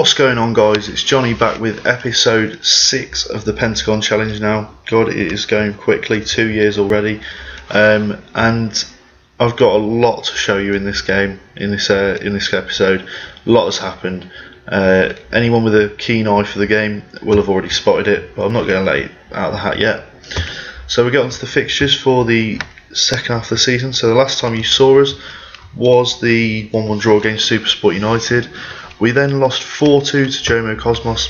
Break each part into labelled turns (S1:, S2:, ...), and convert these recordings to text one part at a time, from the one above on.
S1: What's going on, guys? It's Johnny back with episode 6 of the Pentagon challenge now. God, it is going quickly, 2 years already, and I've got a lot to show you in this game, in this episode. A lot has happened. Anyone with a keen eye for the game will have already spotted it, but I'm not going to let it out of the hat yet. So we get onto the fixtures for the second half of the season. So the last time you saw us was the 1-1 draw against Supersport United. We then lost 4-2 to Jomo Cosmos.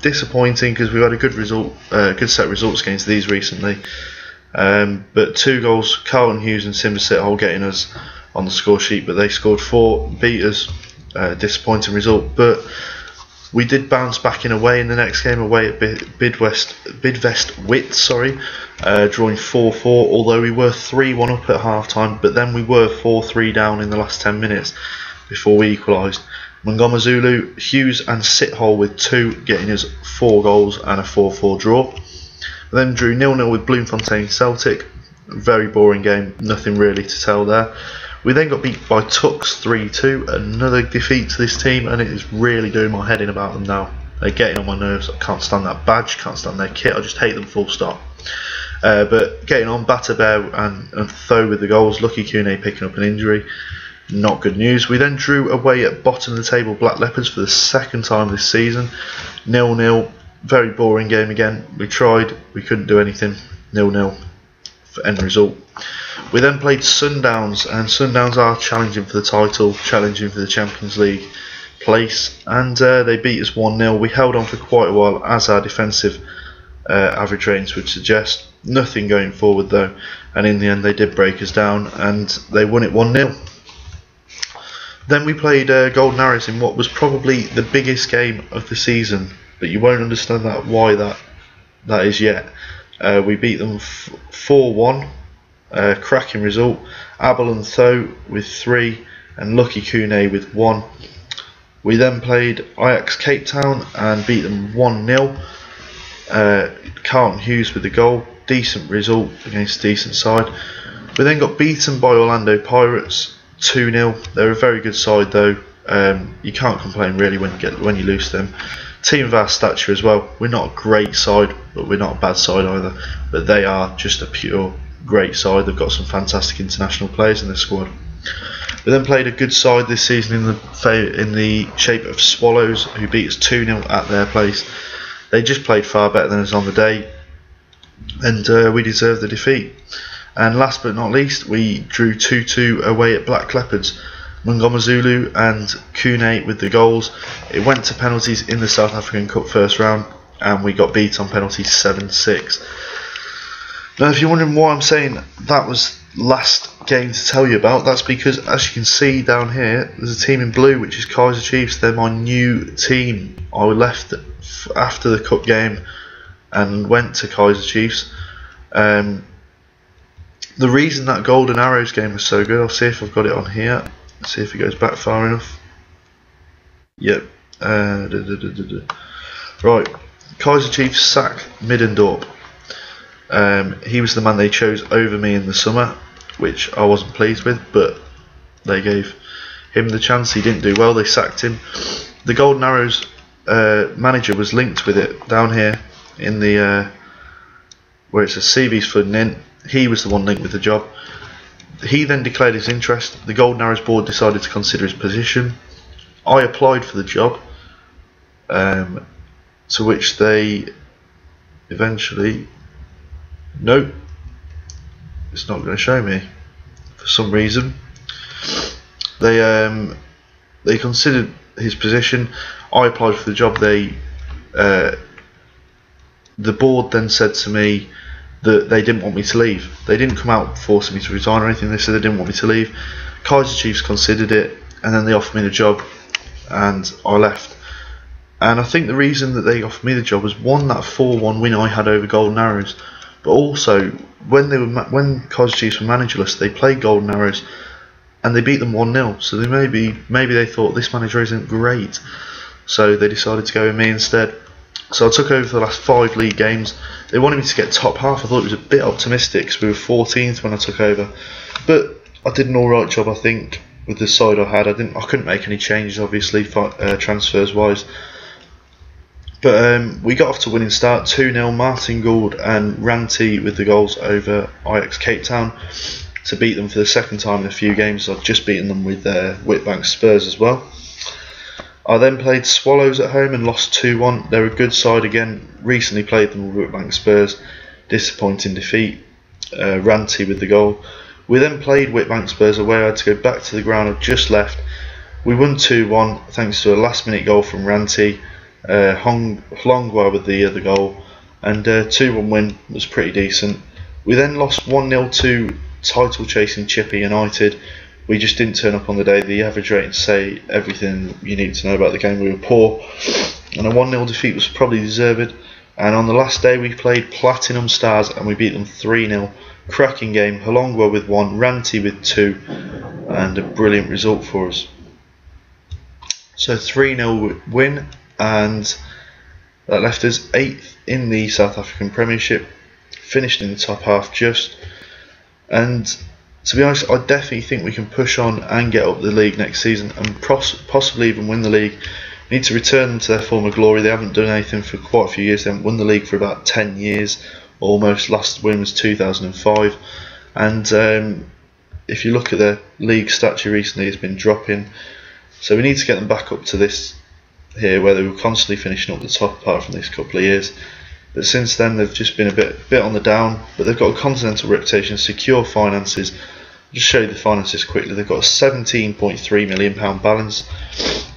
S1: Disappointing because we've had a good set of results against these recently. But 2 goals, Carlton Hughes and Simbasit Hole getting us on the score sheet, but they scored 4, beat us. Disappointing result, but we did bounce back in away in the next game away at Bidvest Wit, drawing 4-4, although we were 3-1 up at half time, but then we were 4-3 down in the last 10 minutes before we equalised. Mangoma Zulu, Hughes and Sithole with 2 getting us 4 goals and a 4-4 draw. We then drew 0-0 with Bloemfontein Celtic. Very boring game, nothing really to tell there. We then got beat by Tux 3-2, another defeat to this team, and it is really doing my head in about them now. They're getting on my nerves. I can't stand that badge, can't stand their kit, I just hate them full stop. But getting on, Batterbear and Tho with the goals, Lucky Kune picking up an injury. Not good news. We then drew away at bottom of the table Black Leopards for the second time this season. 0-0, very boring game again. We tried, we couldn't do anything. 0-0 for end result. We then played Sundowns, and Sundowns are challenging for the title, challenging for the Champions League place, and they beat us 1-0. We held on for quite a while, as our defensive average ratings would suggest. Nothing going forward though, and in the end they did break us down, and they won it 1-0. Then we played Golden Arrows in what was probably the biggest game of the season, but you won't understand why that is yet. We beat them 4-1. Cracking result. Abel and Tho with 3 and Lucky Kune with 1. We then played Ajax Cape Town and beat them 1-0. Carlton Hughes with the goal. Decent result against a decent side. We then got beaten by Orlando Pirates 2-0. They're a very good side though. You can't complain really when you lose them. Team of our stature as well. We're not a great side, but we're not a bad side either. But they are just a pure great side. They've got some fantastic international players in their squad. We then played a good side this season in the shape of Swallows, who beat us 2-0 at their place. They just played far better than us on the day, and we deserved the defeat. And last but not least, we drew 2-2 away at Black Leopards. Mangoma Zulu and Kune with the goals. It went to penalties in the South African Cup first round, and we got beat on penalties 7-6. Now, if you're wondering why I'm saying that was last game to tell you about, that's because, as you can see down here, there's a team in blue, which is Kaiser Chiefs. They're my new team. I left after the cup game and went to Kaiser Chiefs. The reason that Golden Arrows game was so good, I'll see if I've got it on here. Let's see if it goes back far enough. Yep. Right. Kaiser Chiefs sacked Middendorp. He was the man they chose over me in the summer, which I wasn't pleased with, but they gave him the chance. He didn't do well, they sacked him. The Golden Arrows manager was linked with it down here in the where it says CV's flooding in. He was the one linked with the job. He then declared his interest. The Golden Arrows board decided to consider his position. I applied for the job, to which they eventually... Nope, it's not going to show me for some reason. They considered his position. I applied for the job. The board then said to me that they didn't want me to leave. They didn't come out forcing me to resign or anything. They said they didn't want me to leave. Kaiser Chiefs considered it, and then they offered me the job, and I left. And I think the reason that they offered me the job was, one, that 4-1 win I had over Golden Arrows. But also, when Kaiser Chiefs were managerless, they played Golden Arrows and they beat them 1-0. So they maybe they thought this manager isn't great, so they decided to go with me instead. So I took over for the last 5 league games. They wanted me to get top half. I thought it was a bit optimistic because we were 14th when I took over, but I did an alright job, I think. with the side I had. I couldn't make any changes, obviously, transfers wise. But we got off to a winning start, 2-0. Martin Gould and Ranty with the goals over Ajax Cape Town to beat them for the second time in a few games. I've just beaten them with Whitbank Spurs as well. I then played Swallows at home and lost 2-1. They're a good side again. Recently played them with Whitbank Spurs. Disappointing defeat. Ranty with the goal. We then played Whitbank Spurs away. I had to go back to the ground I've just left. We won 2-1 thanks to a last minute goal from Ranty. Hlongwa with the other goal, and 2-1 win was pretty decent. We then lost 1-0 to title chasing Chippy United. We just didn't turn up on the day. The average ratings say everything you need to know about the game. We were poor, and a 1-0 defeat was probably deserved. And on the last day we played Platinum Stars and we beat them 3-0. Cracking game. Hlongwa with 1, Ranty with 2, and a brilliant result for us. So 3-0 win, and that left us 8th in the South African Premiership, finished in the top half just. And to be honest, I definitely think we can push on and get up the league next season, and possibly even win the league. We need to return them to their former glory. They haven't done anything for quite a few years. They haven't won the league for about 10 years almost. Last win was 2005, and if you look at their league stature recently, it's been dropping. So we need to get them back up to this here, where they were constantly finishing up the top apart from these couple of years. But since then they've just been a bit on the down, but they've got a continental reputation, secure finances. I'll just show you the finances quickly. They've got a £17.3 million balance,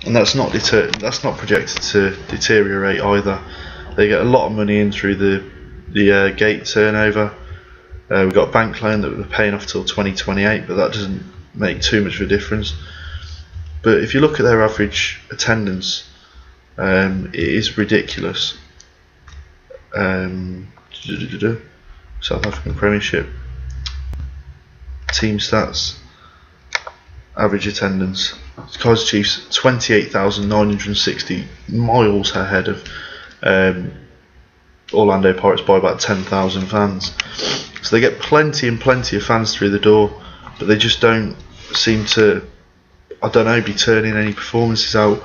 S1: and that's not projected to deteriorate either. They get a lot of money in through the gate turnover. We've got a bank loan that we're paying off till 2028, but that doesn't make too much of a difference. But if you look at their average attendance, it is ridiculous. South African Premiership team stats, average attendance. Kaizer Chiefs 28,960, miles ahead of Orlando Pirates by about 10,000 fans. So they get plenty and plenty of fans through the door, but they just don't seem to, I don't know, be turning any performances out,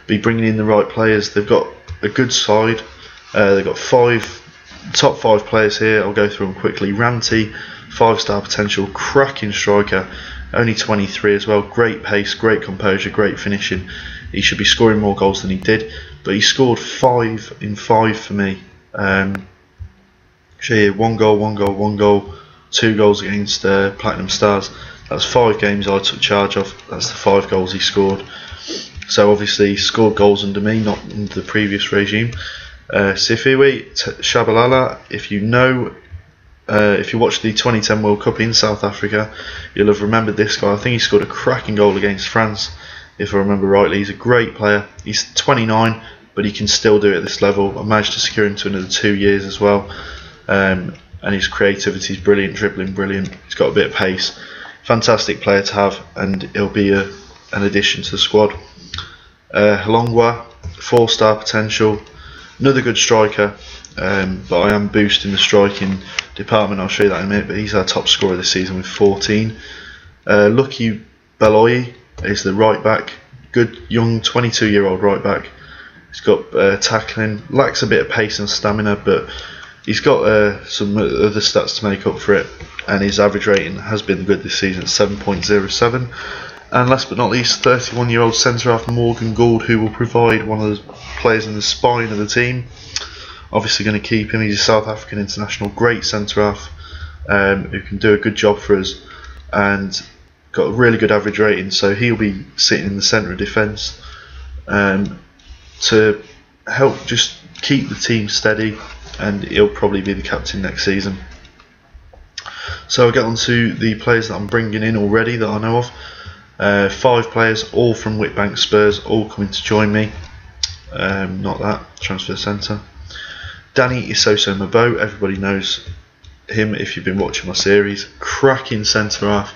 S1: be bringing in the right players. They've got a good side. They've got top 5 players here. I'll go through them quickly. Ranty, 5-star potential, cracking striker, only 23 as well. Great pace, great composure, great finishing. He should be scoring more goals than he did, but he scored 5 in 5 for me. Show you 1 goal, 2 goals against Platinum Stars. That's 5 games I took charge of. That's the 5 goals he scored. So obviously he scored goals under me, not under the previous regime. Sifiwe Shabalala, if you watched the 2010 World Cup in South Africa, you'll have remembered this guy. I think he scored a cracking goal against France, if I remember rightly. He's a great player. He's 29, but he can still do it at this level. I managed to secure him to another 2 years as well. And his creativity is brilliant, dribbling brilliant. He's got a bit of pace. Fantastic player to have, and he'll be an addition to the squad. Hlongwa, 4-star potential, another good striker, but I am boosting the striking department. I'll show you that in a minute, but he's our top scorer this season with 14. Lucky Beloyi is the right back, good young 22-year-old right back. He's got tackling, lacks a bit of pace and stamina, but he's got some other stats to make up for it, and his average rating has been good this season, 7.07. And last but not least, 31-year-old centre-half Morgan Gould, who will provide one of the players in the spine of the team. Obviously going to keep him. He's a South African international, great centre-half, who can do a good job for us, and got a really good average rating, so he'll be sitting in the centre of defence to help just keep the team steady, and he'll probably be the captain next season. So I'll get on to the players that I'm bringing in already that I know of. 5 players, all from Whitbank Spurs, all coming to join me. Not that, transfer centre. Danny Isoso Mabo, everybody knows him if you've been watching my series. Cracking centre-half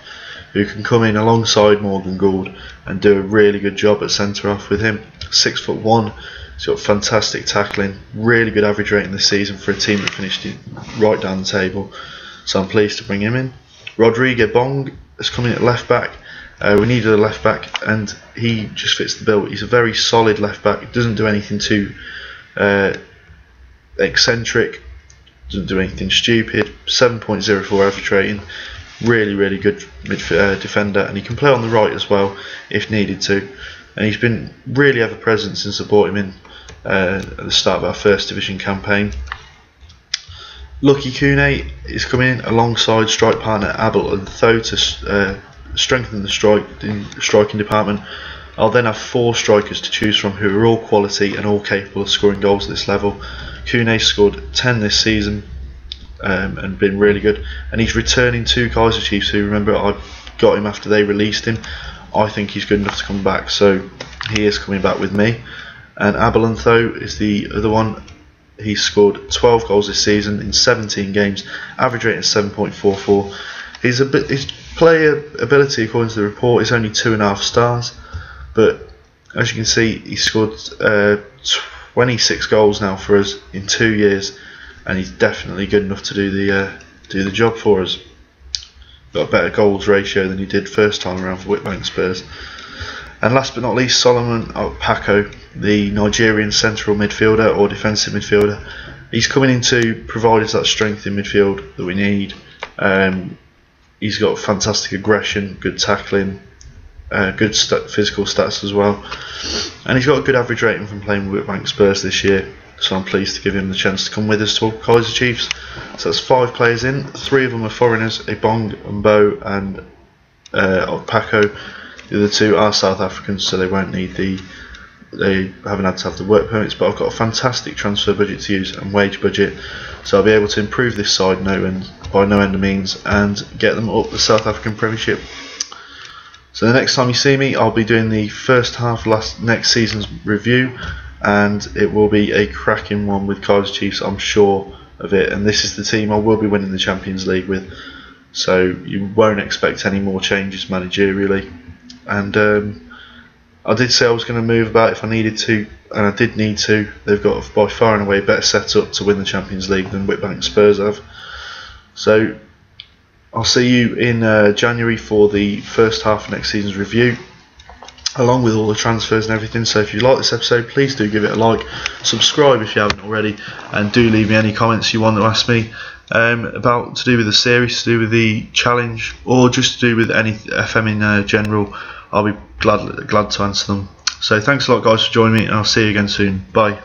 S1: who can come in alongside Morgan Gould and do a really good job at centre-half with him. 6'1", he's got fantastic tackling, really good average rating this season for a team that finished right down the table. So I'm pleased to bring him in. Rodrigo Bong has come in at left back, We needed a left back, and he just fits the bill. He's a very solid left back. He doesn't do anything too eccentric, doesn't do anything stupid. 7.04 average rating. Really good defender, and he can play on the right as well if needed to. And he's been really ever present since I brought him in at the start of our first division campaign. Lucky Kune is coming in alongside strike partner Abel and Tho to strengthen the striking department. I'll then have 4 strikers to choose from who are all quality and all capable of scoring goals at this level. Kune scored 10 this season and been really good, and he's returning to Kaiser Chiefs, who, remember, I got him after they released him. I think he's good enough to come back, so he is coming back with me. And Abel and Tho is the other one. He's scored 12 goals this season in 17 games, average rating is 7.44. His player ability, according to the report, is only 2.5 stars, but as you can see, he scored 26 goals now for us in 2 years, and he's definitely good enough to do the job for us. Got a better goals ratio than he did first time around for Whitbank Spurs. And last but not least, Solomon Paco, the Nigerian central midfielder or defensive midfielder. He's coming in to provide us that strength in midfield that we need. He's got fantastic aggression, good tackling, good physical stats as well, and he's got a good average rating from playing with Whitbank Spurs this year. So I'm pleased to give him the chance to come with us to Kaiser Chiefs. So that's 5 players in. 3 of them are foreigners: Ebong, Mbo, and Paco. The other 2 are South Africans, so they won't need they haven't had to have the work permits. But I've got a fantastic transfer budget to use and wage budget, so I'll be able to improve this side by no end of means and get them up the South African Premiership. So the next time you see me, I'll be doing the first half next season's review, and it will be a cracking one with Kaiser Chiefs, I'm sure of it. And this is the team I will be winning the Champions League with, so you won't expect any more changes managerially. And I did say I was going to move about if I needed to, and I did need to. They've got by far and away better setup to win the Champions League than Whitbank Spurs have. So I'll see you in January for the first half of next season's review, along with all the transfers and everything. So if you like this episode, please do give it a like, subscribe if you haven't already, and do leave me any comments you want to ask me about, to do with the series, to do with the challenge, or just to do with any FM in general. I'll be glad to answer them. So thanks a lot, guys, for joining me, and I'll see you again soon. Bye.